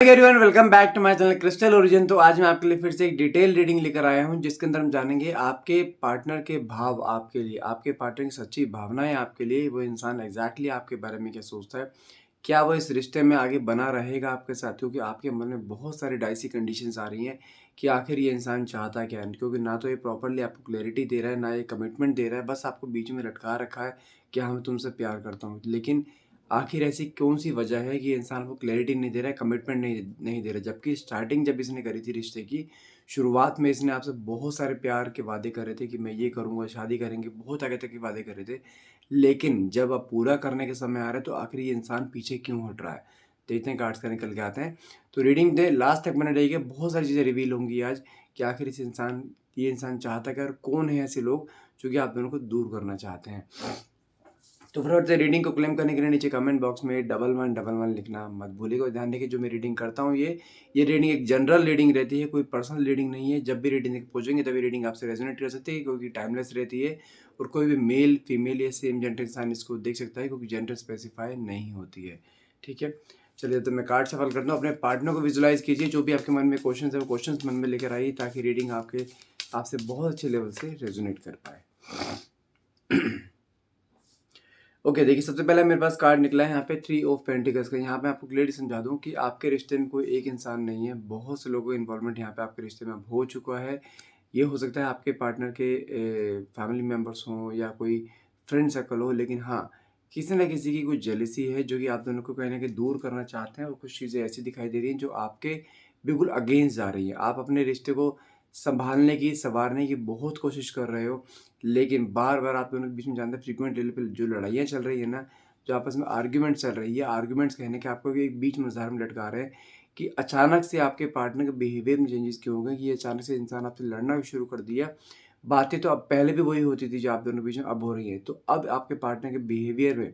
Everyone, welcome back to my channel Crystal Origin. तो आज मैं आपके लिए फिर से एक डिटेल रीडिंग लेकर आया हूं, जिसके अंदर हम जानेंगे आपके पार्टनर के भाव आपके लिए, आपके पार्टनर की सच्ची भावनाएं आपके लिए, वो इंसान एग्जैक्टली आपके बारे में क्या सोचता है, क्या वो इस रिश्ते में आगे बना रहेगा आपके साथ। क्योंकि आपके मन में बहुत सारी डाइसी कंडीशंस आ रही हैं कि आखिर ये इंसान चाहता क्या है। क्योंकि ना तो ये प्रॉपरली आपको क्लैरिटी दे रहा है, ना ये कमिटमेंट दे रहा है, बस आपको बीच में लटका रखा है कि हाँ मैं तुमसे प्यार करता हूँ। लेकिन आखिर ऐसी कौन सी वजह है कि इंसान को क्लैरिटी नहीं दे रहा है, कमिटमेंट नहीं दे रहा है। जबकि स्टार्टिंग जब इसने करी थी रिश्ते की शुरुआत में, इसने आपसे बहुत सारे प्यार के वादे कर रहे थे कि मैं ये करूँगा, शादी करेंगे, बहुत आगे तक के वादे कर रहे थे। लेकिन जब अब पूरा करने के समय आ रहा है तो आखिर ये इंसान पीछे क्यों हट रहा है। देखते हैं कार्ड्स का निकल के आते हैं। तो रीडिंग दे लास्ट तक बने रहिएगा, बहुत सारी चीज़ें रिवील होंगी आज कि आखिर ये इंसान चाहता क्या और कौन है ऐसे लोग जो कि आप दोनों को दूर करना चाहते हैं। तो फटाफट से रीडिंग को क्लेम करने के लिए नीचे कमेंट बॉक्स में 1111 लिखना मत भूलिएगा। ध्यान रखिए, जो मैं रीडिंग करता हूँ ये रीडिंग एक जनरल रीडिंग रहती है, कोई पर्सनल रीडिंग नहीं है। जब भी रीडिंग तक पहुँचेंगे तभी रीडिंग आपसे रेजोनेट कर सकती है, क्योंकि टाइमलेस रहती है और कोई भी मेल फीमेल या सेम जेंडर इंसान इसको देख सकता है, क्योंकि जेंडर स्पेसिफाई नहीं होती है। ठीक है, चलिए तो मैं कार्ड सफल करता हूँ। अपने पार्टनर को विजुलाइज कीजिए, जो भी आपके मन में क्वेश्चन है वो क्वेश्चन मन में लेकर आइए, ताकि रीडिंग आपसे बहुत अच्छे लेवल से रेजोनेट कर पाए। ओके, देखिए सबसे पहले मेरे पास कार्ड निकला है यहाँ पे 3 ऑफ पेंटिकल्स का। यहाँ पे आपको क्लियरली समझा दूँ कि आपके रिश्ते में कोई एक इंसान नहीं है, बहुत से लोगों का इन्वॉल्वमेंट यहाँ पे आपके रिश्ते में अब हो चुका है। ये हो सकता है आपके पार्टनर के फैमिली मेम्बर्स हों या कोई फ्रेंड सर्कल हो, लेकिन हाँ किसी न किसी की कुछ जेलिसी है जो कि आप दोनों को कहीं ना कहीं दूर करना चाहते हैं। और कुछ चीज़ें ऐसी दिखाई दे रही हैं जो आपके बिल्कुल अगेंस्ट जा रही हैं। आप अपने रिश्ते को संभालने की, संवारने की बहुत कोशिश कर रहे हो, लेकिन बार-बार आप दोनों के बीच में जानते हैं फ्रीक्वेंट लेवल पे जो लड़ाइयाँ चल रही है ना, जो आपस में आर्ग्यूमेंट चल रही है, आर्ग्यूमेंट्स कहने के आपको भी एक बीच मझधार में लटका रहे हैं कि अचानक से आपके पार्टनर के बिहेवियर में चेंजेस क्यों हो गए कि ये अचानक से इंसान आपसे लड़ना भी शुरू कर दिया। बातें तो अब पहले भी वही होती थी जो आप दोनों के बीच में अब हो रही हैं। तो अब आपके पार्टनर के बिहेवियर में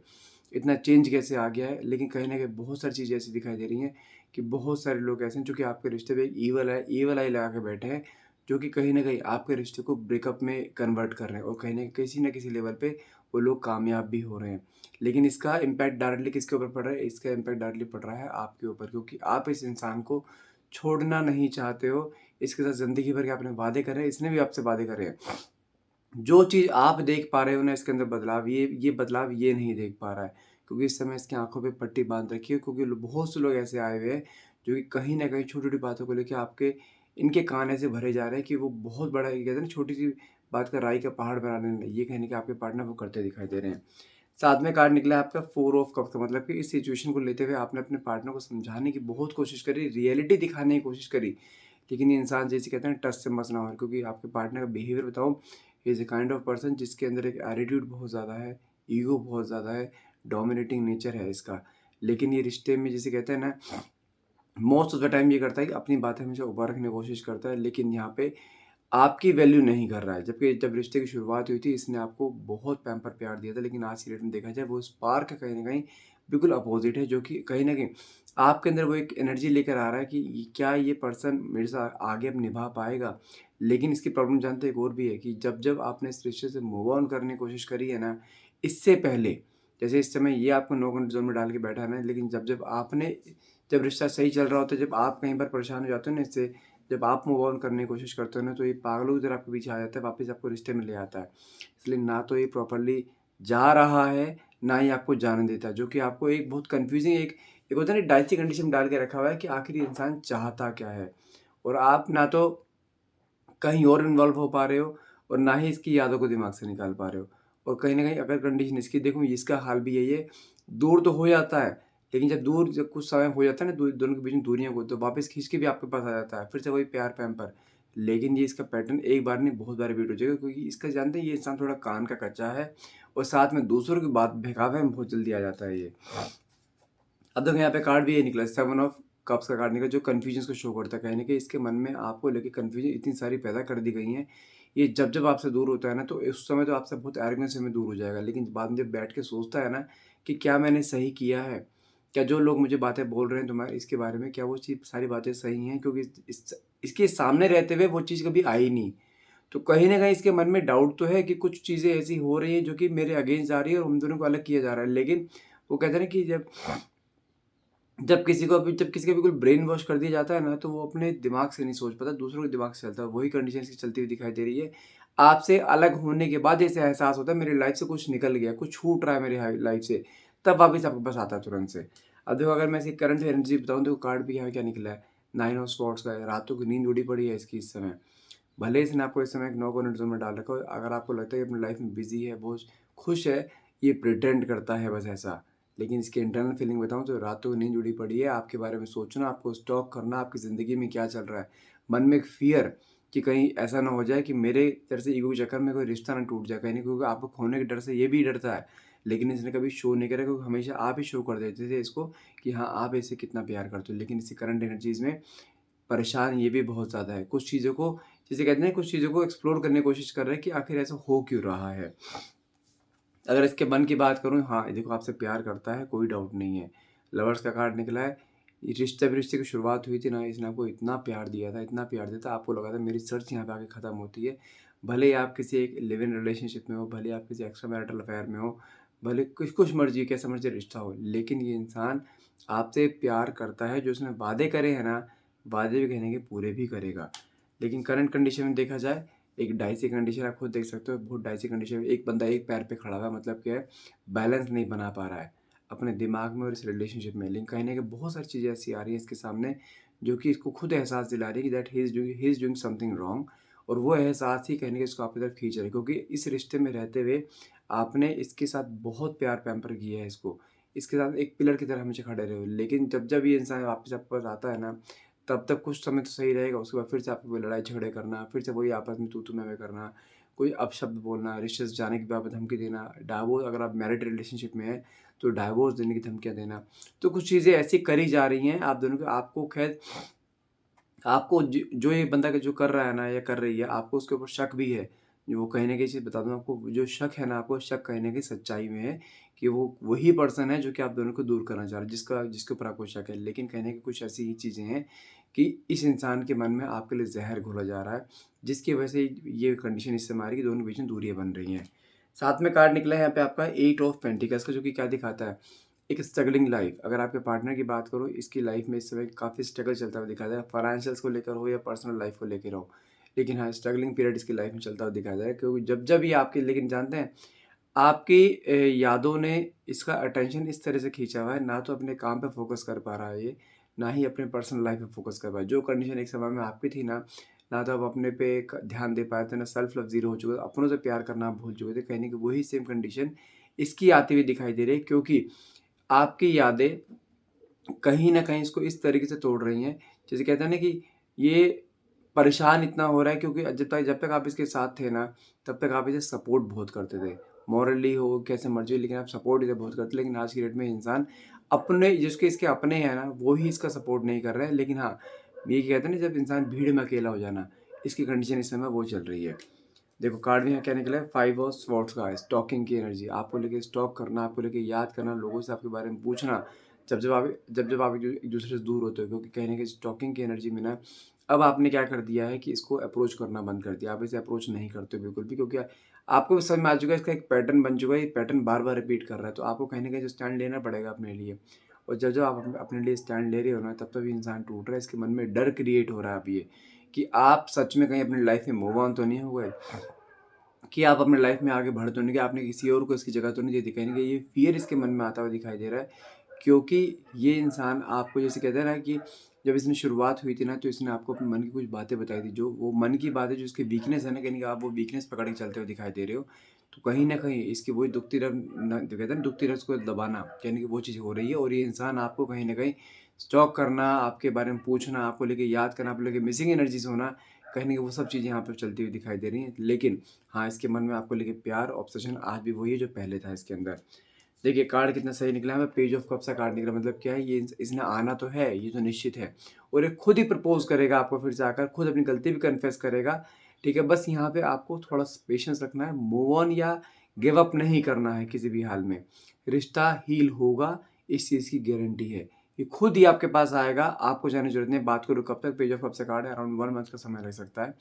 इतना चेंज कैसे आ गया है? लेकिन कहीं न कहीं बहुत सारी चीज़ें ऐसी दिखाई दे रही हैं कि बहुत सारे लोग ऐसे हैं जो कि आपके रिश्ते पे एक ईवल आई लगा के बैठे हैं, जो कि कहीं न कहीं आपके रिश्ते को ब्रेकअप में कन्वर्ट कर रहे हैं और कहीं न किसी लेवल पे वो लोग कामयाब भी हो रहे हैं। लेकिन इसका इम्पैक्ट डायरेक्टली किसके ऊपर पड़ रहा है? इसका इम्पैक्ट डायरेक्टली पड़ रहा है आपके ऊपर, क्योंकि आप इस इंसान को छोड़ना नहीं चाहते हो। इसके साथ ज़िंदगी भर के आपने वादे करे हैं, इसने भी आपसे वादे करे हैं। जो चीज़ आप देख पा रहे हो ना इसके अंदर बदलाव, ये बदलाव ये नहीं देख पा रहा है, क्योंकि इस समय इसकी आँखों पे पट्टी बाँध रखी है। क्योंकि लो बहुत से लोग ऐसे आए हुए हैं जो कि कहीं न कहीं छोटी-छोटी बातों को लेके आपके इनके कान ऐसे भरे जा रहे हैं कि वो बहुत बड़ा, ये कहते हैं ना, छोटी-सी बात का राई का पहाड़ बना देना, ये कहने के आपके पार्टनर वो करते दिखाई दे रहे हैं। साथ में कार्ड निकला है आपका 4 ऑफ कप्स का, मतलब कि इस सिचुएशन को लेते हुए आपने अपने पार्टनर को समझाने की बहुत कोशिश करी, रियलिटी दिखाने की कोशिश करी, लेकिन ये इंसान जैसे कहते हैं टच से मस ना हो। क्योंकि आपके पार्टनर का बिहेवियर बताऊँ, he is a kind of person जिसके अंदर एक एटीट्यूड बहुत ज़्यादा है, ईगो बहुत ज़्यादा है, डोमिनेटिंग नेचर है इसका। लेकिन ये रिश्ते में जिसे कहते हैं ना, मोस्ट ऑफ द टाइम ये करता है कि अपनी बातें हमेशा ऊपर रखने की कोशिश करता है, लेकिन यहाँ पे आपकी वैल्यू नहीं कर रहा है। जबकि जब रिश्ते की शुरुआत हुई थी इसने आपको बहुत पैम्पर प्यार दिया था, लेकिन आज की डेट में देखा जाए वो स्पार्क कहीं न कहीं बिल्कुल अपोज़िट है, जो कि कहीं न कहीं आपके अंदर वो एक एनर्जी लेकर आ रहा है कि क्या ये पर्सन मेरे साथ आगे अब निभा पाएगा? लेकिन इसकी प्रॉब्लम जानते हैं एक और भी है कि जब आपने इस रिश्ते से मूव ऑन करने की कोशिश करी है ना, इससे पहले, जैसे इस समय ये आपको नो कॉन्फर्ट ज़ोन में डाल के बैठा है ना, लेकिन जब रिश्ता सही चल रहा होता है, जब आप कहीं पर परेशान हो जाते हो ना इससे, जब आप मूव ऑन करने की कोशिश करते हो ना, तो ये पागलों की तरह आपके पीछे आ जाता है, वापस आपको रिश्ते में ले आता है। इसलिए ना तो ये प्रॉपर्ली जा रहा है, ना ही आपको जाने देता है, जो कि आपको एक बहुत कन्फ्यूज़िंग एक होता है ना, डाइसी कंडीशन में डाल के रखा हुआ है कि आखिर ये इंसान चाहता क्या है? और आप ना तो कहीं और इन्वॉल्व हो पा रहे हो और ना ही इसकी यादों को दिमाग से निकाल पा रहे हो। और कहीं न कहीं अगर कंडीशन इसकी देखूँ, इसका हाल भी यही है, दूर तो हो जाता है, लेकिन जब कुछ समय हो जाता है ना दोनों के बीच में दूरियों को, तो वापस खींच के भी आपके पास आ जाता है, फिर से वही प्यार-पैम्पर। लेकिन ये इसका पैटर्न एक बार नहीं बहुत बार रिपीट हो जाएगा, क्योंकि इसका जानते हैं ये इंसान थोड़ा कान का कच्चा है और साथ में दूसरों की बात बहकावे में बहुत जल्दी आ जाता है ये। अब देखो यहाँ पे कार्ड भी ये निकला, 7 ऑफ कप्स का कार्ड निकला, जो कन्फ्यूजन को शो करता है। कहीं न कहीं इसके मन में आपको लेके कन्फ्यूजन इतनी सारी पैदा कर दी गई हैं। ये जब आपसे दूर होता है ना, तो उस समय तो आपसे बहुत एरोगेंस में दूर हो जाएगा, लेकिन बाद में जब बैठ के सोचता है ना कि क्या मैंने सही किया है? क्या जो लोग मुझे बातें बोल रहे हैं तुम्हारे इसके बारे में, क्या वो चीज़ सारी बातें सही हैं? क्योंकि इसके सामने रहते हुए वो चीज़ कभी आई नहीं। तो कहीं न कहीं इसके मन में डाउट तो है कि कुछ चीज़ें ऐसी हो रही हैं जो कि मेरे अगेंस्ट जा रही है और हम दोनों को अलग किया जा रहा है। लेकिन वो कहते हैं ना कि जब किसी का बिल्कुल ब्रेन वॉश कर दिया जाता है ना, तो वो अपने दिमाग से नहीं सोच पाता, दूसरों के दिमाग से चलता है। वही कंडीशन इसकी चलती हुई दिखाई दे रही है। आपसे अलग होने के बाद ऐसे एहसास होता है मेरी लाइफ से कुछ निकल गया, कुछ छूट रहा है मेरी लाइफ से, तब वापस आपके पास आता है तुरंत से। अब देखो, अगर मैं इसकी करंट एनर्जी बताऊँ, तो कार्ड भी यहाँ क्या निकला है, 9 ऑफ स्वॉर्ड्स का है। रातों की नींद उड़ी पड़ी है इसकी इस समय। भले इसने आपको इस समय एक नो कॉन्फिडेंट ज़ोन में डाल रखा हो, अगर आपको लगता है कि अपनी लाइफ में बिज़ी है, बहुत खुश है, ये प्रिटेंड करता है बस ऐसा। लेकिन इसकी इंटरनल फीलिंग बताऊँ तो रातों की नींद उड़ी पड़ी है, आपके बारे में सोचना, आपको स्टॉक करना, आपकी ज़िंदगी में क्या चल रहा है। मन में एक फ़ियर कि कहीं ऐसा ना हो जाए कि मेरे तरफ से ईगो के चक्कर में कोई रिश्ता ना टूट जाए, कहीं न, क्योंकि आपको खोने के डर से ये भी डरता है। लेकिन इसने कभी शो नहीं करा, क्योंकि हमेशा आप ही शो कर देते थे इसको कि हाँ, आप इसे कितना प्यार करते हो। लेकिन इसकी करंट एनर्जीज़ में परेशान ये भी बहुत ज़्यादा है। कुछ चीज़ों को, जिसे कहते हैं, कुछ चीज़ों को एक्सप्लोर करने की कोशिश कर रहा है कि आखिर ऐसा हो क्यों रहा है। अगर इसके मन की बात करूँ, हाँ, ये देखो आपसे प्यार करता है, कोई डाउट नहीं है। लवर्स का कार्ड निकला है। ये रिश्ते की शुरुआत हुई थी ना, इसने आपको इतना प्यार दिया था, इतना प्यार दिया था, आपको लगा था मेरी सर्च यहाँ पे आके ख़त्म होती है। भले ही आप किसी एक लिव इन रिलेशनशिप में हो, भले ही आप किसी एक्स्ट्रा मैरिटल अफेयर में हो, भले कुछ कुछ मर्ज़ी कैसा मर्ज़ी रिश्ता हो, लेकिन ये इंसान आपसे प्यार करता है। जो उसने वादे करे हैं ना, वादे भी कहने के पूरे भी करेगा। लेकिन करंट कंडीशन में देखा जाए, एक डाइसी कंडीशन आप खुद देख सकते हो, बहुत डाइसी कंडीशन में एक बंदा एक पैर पे खड़ा हुआ है, मतलब क्या है, बैलेंस नहीं बना पा रहा है अपने दिमाग में और इस रिलेशनशिप में। लेकिन कहीं न कहीं बहुत सारी चीज़ें ऐसी आ रही हैं इसके सामने, जो कि इसको खुद एहसास दिला रही है कि that he is doing something wrong, और वो एहसास ही कहीं न कहीं इसको आपकी तरफ खींच रहा है, क्योंकि इस रिश्ते में रहते हुए आपने इसके साथ बहुत प्यार-पैम्पर किया है इसको। इसके साथ एक पिलर की तरह हमेशा खड़े रहे हो। लेकिन जब ये इंसान वापस आपके पास आता है ना, तब तक कुछ समय तो सही रहेगा, उसके बाद फिर से आपको वही लड़ाई झगड़े करना, फिर से वही आपस में तू-तू मैं-मैं करना, कोई अपशब्द बोलना, रिश्ते से जाने की बाबत धमकी देना, डाइवोर्स, अगर आप मैरिड रिलेशनशिप में हैं, तो डाइवोर्स देने की धमकियाँ देना। तो कुछ चीज़ें ऐसी करी जा रही हैं आप दोनों को, आपको खैर, आपको जो ये बंदा जो कर रहा है ना या कर रही है, आपको उसके ऊपर शक भी है। वो कहीं न कहीं चीज़ बता दूँ आपको, जो शक है ना, आपको शक कहीं न कहीं सच्चाई में है कि वो वही पर्सन है जो कि आप दोनों को दूर करना चाह रहा है, जिसके ऊपर आपको शक है। लेकिन कहीं न कहीं कुछ ऐसी ही चीज़ें हैं कि इस इंसान के मन में आपके लिए ज़हर घोला जा रहा है, जिसकी वजह से ये कंडीशन इस समय आ रही है कि दोनों के बीच में दूरियाँ बन रही हैं। साथ में कार्ड निकला है यहाँ पे आपका 8 ऑफ पेंटिकल्स का, जो कि क्या दिखाता है, एक स्ट्रगलिंग लाइफ। अगर आपके पार्टनर की बात करो, इसकी लाइफ में इस समय काफ़ी स्ट्रगल चलता हुआ दिखाई दे रहा है, फाइनेंशियल्स को लेकर हो या पर्सनल लाइफ को लेकर हो। लेकिन हाँ, स्ट्रगलिंग पीरियड इसकी लाइफ में चलता हुआ दिखाई दे रहा है, क्योंकि जब ये आपके, लेकिन जानते हैं, आपकी यादों ने इसका अटेंशन इस तरह से खींचा हुआ है, ना तो अपने काम पे फोकस कर पा रहा है ये, ना ही अपने पर्सनल लाइफ पे फोकस कर पा रहा है। जो कंडीशन एक समय में आपकी थी ना, ना तो आप अपने पे ध्यान दे पाए थे, ना सेल्फ लव जीरो हो चुका था, अपनों से प्यार करना आप भूल चुके थे। कहीं ना कहीं वही सेम कंडीशन इसकी आती हुई दिखाई दे रही है, क्योंकि आपकी यादें कहीं न कहीं इसको इस तरीके से तोड़ रही हैं, जैसे कहते हैं ना कि ये परेशान इतना हो रहा है, क्योंकि जब तक आप इसके साथ थे ना, तब तक आप इसे सपोर्ट बहुत करते थे। मॉरली हो, कैसे मर्ज़ी हो, लेकिन आप सपोर्ट इसे बहुत करते, लेकिन आज की डेट में इंसान अपने, जिसके इसके अपने हैं ना, वो ही इसका सपोर्ट नहीं कर रहे हैं। लेकिन हाँ, ये कहते हैं ना, जब इंसान भीड़ में अकेला हो जाना, इसकी कंडीशन इस समय वो चल रही है। देखो कार्ड में यहाँ क्या निकला है, 5 ऑफ स्वॉर्ड्स का है, स्टॉकिंग की एनर्जी। आपको लेके स्टॉक करना, आपको लेके याद करना, लोगों से आपके बारे में पूछना, जब आप एक दूसरे से दूर होते हो, क्योंकि कहीं न कहीं स्टॉकिंग की एनर्जी में ना, अब आपने क्या कर दिया है कि इसको अप्रोच करना बंद कर दिया। आप इसे अप्रोच नहीं करते हो बिल्कुल भी, क्योंकि आपको भी समझ में आ चुका है, इसका एक पैटर्न बन चुका है, ये पैटर्न बार-बार रिपीट कर रहा है, तो आपको कहीं न कहीं जो स्टैंड लेना पड़ेगा अपने लिए। और जब-जब आप अपने लिए स्टैंड ले रहे हो ना, तब-तब ये इंसान टूट रहा है, इसके मन में डर क्रिएट हो रहा है अब ये, कि आप सच में कहीं अपनी लाइफ़ में मूव ऑन तो नहीं हो गए? कि आप अपने लाइफ में आगे बढ़ तो नहीं गए, आपने किसी और को इसकी जगह तो नहीं दे दी। कहीं न कहीं ये फ़ियर इसके मन में आता हुआ दिखाई दे रहा है, क्योंकि ये इंसान आपको, जैसे कहते हैं ना कि जब इसने शुरुआत हुई थी ना, तो इसने आपको अपने मन की कुछ बातें बताई थी, जो वो मन की बात है, जो इसकी वीकनेस है ना, कहीं न कहीं आप वो वीकनेस पकड़ के चलते हुए दिखाई दे रहे हो। तो कहीं न कहीं इसकी वही दुखती रग न जो कहते हैं ना, दुखती रग को दबाना, कहीं न कहीं वो चीज़ हो रही है, और ये इंसान आपको कहीं न कहीं स्टॉक करना, आपके बारे में पूछना, आपको लेके याद करना, आपको लेके मिसिंग एनर्जीज़ होना, कहीं न कहीं वो सब चीज़ें यहाँ पे चलती हुई दिखाई दे रही हैं। लेकिन हाँ, इसके मन में आपको लेके प्यार, ऑब्सेशन आज भी वही है जो पहले था इसके अंदर। देखिए कार्ड कितना सही निकला है, हमें पेज ऑफ कप्स का कार्ड निकला, मतलब क्या है, ये इसने आना तो है, ये तो निश्चित है, और ये खुद ही प्रपोज़ करेगा आपको फिर से आकर, खुद अपनी गलती भी कन्फेस करेगा, ठीक है? बस यहाँ पे आपको थोड़ा सा पेशेंस रखना है, मूव ऑन या गिव अप नहीं करना है किसी भी हाल में। रिश्ता हील होगा, इस चीज़ की गारंटी है। ये खुद ही आपके पास आएगा, आपको जाने की ज़रूरत नहीं है। बात करूँ कब तक, पेज ऑफ कप्स का कार्ड है, अराउंड 1 मंथ का समय लग सकता है।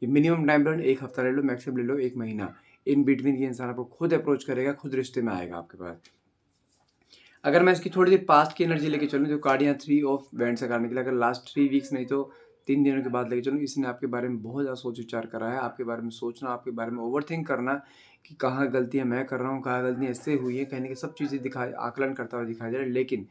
ये मिनिमम टाइम पीरियड 1 हफ्ता ले लो, मैक्सिमम ले लो 1 महीना। इन बिटवीन ये इंसान आपको खुद अप्रोच करेगा, खुद रिश्ते में आएगा आपके पास। अगर मैं इसकी थोड़ी देर पास्ट की एनर्जी लेके चलूँ, जो कार्ड यहाँ 3 ऑफ वैंड्स का कार्ड निकला, अगर लास्ट 3 वीक्स नहीं तो 3 दिनों के बाद लेके चलूँ, इसने आपके बारे में बहुत ज़्यादा सोच विचार करा है, आपके बारे में सोचना, आपके बारे में ओवरथिंक करना कि कहाँ गलतियाँ मैं कर रहा हूँ, कहाँ गलतियाँ इससे हुई हैं, कहीं न कहीं सब चीज़ें आकलन करता हुआ दिखाई दे रहा है। लेकिन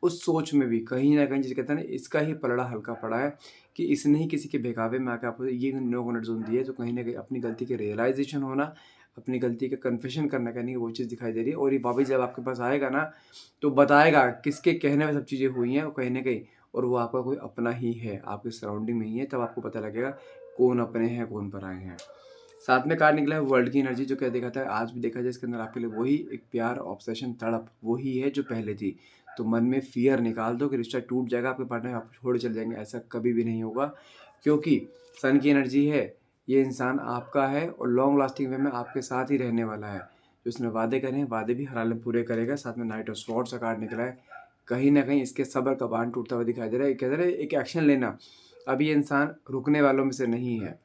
उस सोच में भी कहीं न कहीं, जिसे कहते हैं ना, इसका ही पलड़ा हल्का पड़ा है कि इसने ही किसी के बहकावे में आके आपको ये नो कॉन्फिडेंट ज़ोन दी है, जो कहीं न कहीं अपनी गलती के रियलाइज़ेशन होना, अपनी गलती का कन्फेशन करना, कहीं न कहीं वो चीज़ दिखाई दे रही है। और ये वापस जब आपके पास आएगा ना, तो बताएगा किसके कहने में सब चीज़ें हुई हैं, और कहीं न कहीं, और वो आपका कोई अपना ही है, आपके सराउंडिंग में ही है, तब आपको पता लगेगा कौन अपने हैं, कौन पराए हैं। साथ में कार्ड निकला है वर्ल्ड की एनर्जी, जो क्या दिखाता है, आज भी देखा जाए इसके अंदर आपके लिए वही एक प्यार, ऑब्सेशन, तड़प वही है जो पहले थी। तो मन में फ़ियर निकाल दो कि रिश्ता टूट जाएगा, आपके पार्टनर आपको छोड़ चले जाएँगे, ऐसा कभी भी नहीं होगा। क्योंकि सन की एनर्जी है, ये इंसान आपका है और लॉन्ग लास्टिंग वे में आपके साथ ही रहने वाला है। जो इसने वादे करे हैं, वादे भी हर हाल में पूरे करेगा। साथ में नाइट ऑफ स्वॉर्ड्स का कार्ड निकला है। कहीं न कहीं इसके सब्र का बाँध टूटता हुआ दिखाई दे रहा है। कहते हैं ना, एक एक्शन लेना, अब ये इंसान रुकने वालों में से नहीं है।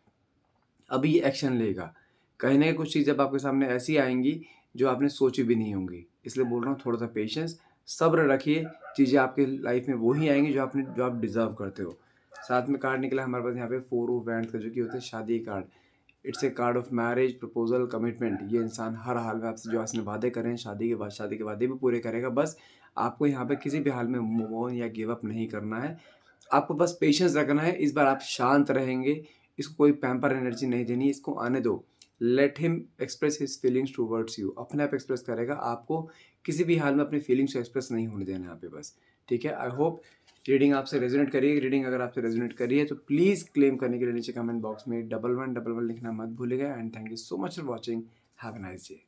अभी ये एक्शन लेगा। कहीं न कहीं कुछ चीज़ जब आपके सामने ऐसी आएँगी, जो आपने सोची भी नहीं होंगी। इसलिए बोल रहा हूँ, थोड़ा-सा पेशेंस, सब्र रखिए, चीज़ें आपकी लाइफ़ में वो ही आएँगी जो आप डिज़र्व करते हो। साथ में कार्ड निकला हमारे पास यहाँ पे 4 ऑफ वैंड्स का, जो कि होता है शादी का card. It's a card of marriage, proposal, commitment. ये इंसान हर हाल में आपसे जो आपने वादे करे हैं, शादी के वादे भी पूरे करेगा। बस आपको यहाँ पे किसी भी हाल में मूव ऑन या गिव अप नहीं करना है। आपको बस पेशेंस रखना है। इस बार आप शांत रहेंगे, इसको कोई पैम्पर एनर्जी नहीं देनी, इसको आने दो। Let him express his feelings towards you, अपने आप एक्सप्रेस करेगा, आपको किसी भी हाल में अपनी फीलिंग्स को एक्सप्रेस नहीं होने देना यहाँ पे बस। ठीक है? आई होप रीडिंग आपसे रेजोनेट करी है। रीडिंग अगर आपसे रेजोनेट करी है, तो प्लीज़ क्लेम करने के लिए नीचे कमेंट बॉक्स में 1111 लिखना मत भूलिएगा। And thank you so much for watching. Have a nice day.